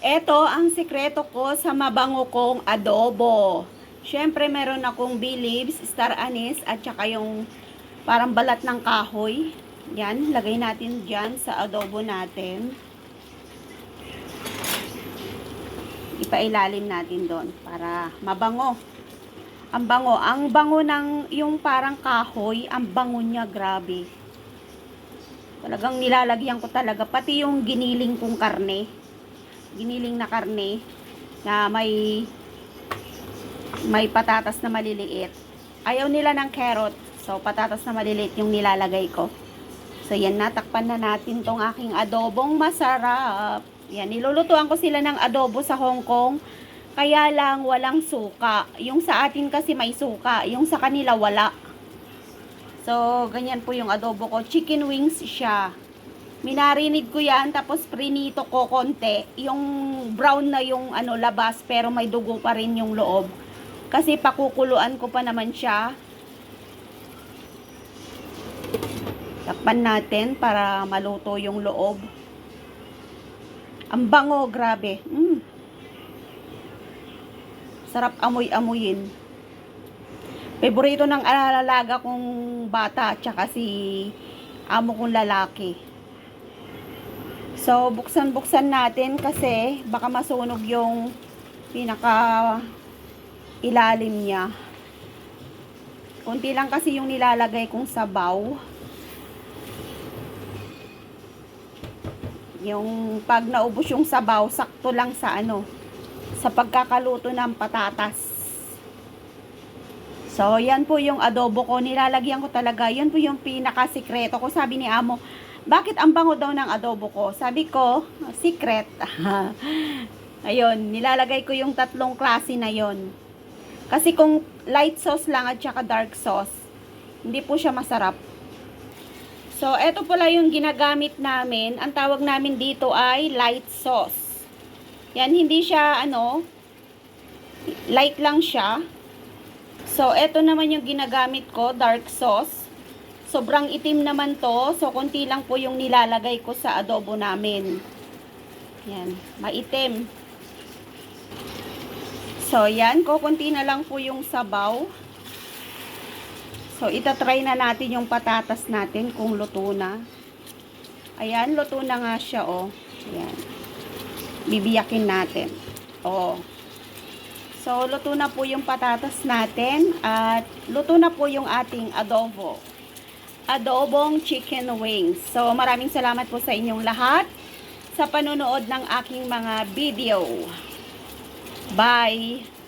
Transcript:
Ito ang sikreto ko sa mabango kong adobo. Siyempre, meron akong bay leaves, star anise, at saka yung parang balat ng kahoy. Yan, lagay natin dyan sa adobo natin. Ipailalim natin doon para mabango. Ang bango. Ang bango ng yung parang kahoy, ang bango niya, grabe. Talagang nilalagyan ko talaga. Pati yung giniling kong karne. Giniling na karne na may patatas na maliliit. Ayaw nila ng carrot. So, patatas na maliliit yung nilalagay ko. So, yan, natakpan na natin tong aking adobong masarap. Yan, nilulutuan ko sila ng adobo sa Hong Kong. Kaya lang, walang suka. Yung sa atin kasi may suka. Yung sa kanila, wala. So, ganyan po yung adobo ko. Chicken wings siya. Minarinid ko yan, tapos prinito ko konti. Yung brown na yung labas, pero may dugo pa rin yung loob. Kasi pakukuluan ko pa naman siya. Takpan natin para maluto yung loob. Ang bango, grabe. Sarap amoy-amoyin. Favorito ng alalaga kong bata, tsaka si amo kong lalaki. So, buksan-buksan natin kasi baka masunog yung pinaka ilalim niya. Kunti lang kasi yung nilalagay kong sabaw. Yung pag naubos yung sabaw, sakto lang sa sa pagkakaluto ng patatas. So, yan po yung adobo ko. Nilalagyan ko talaga. Yan po yung pinaka-sikreto ko. Sabi ni amo, bakit ang bango daw ng adobo ko? Sabi ko, secret. Ayun, nilalagay ko yung tatlong klase na yon. Kasi kung light sauce lang at saka dark sauce, hindi po siya masarap. So, eto pala yung ginagamit namin. Ang tawag namin dito ay light sauce. Yan, hindi siya light lang siya. So, eto naman yung ginagamit ko, dark sauce. Sobrang itim naman to. So, konti lang po yung nilalagay ko sa adobo namin. Yan, maitim. So, yan, kukunti na lang po yung sabaw. So, itatry na natin yung patatas natin kung luto na. Ayan, luto na nga siya, oh. Ayan. Bibiyakin natin. Oh. So, luto na po yung patatas natin at luto na po yung ating adobo. Adobong chicken wings. So, maraming salamat po sa inyong lahat sa panonood ng aking mga video. Bye!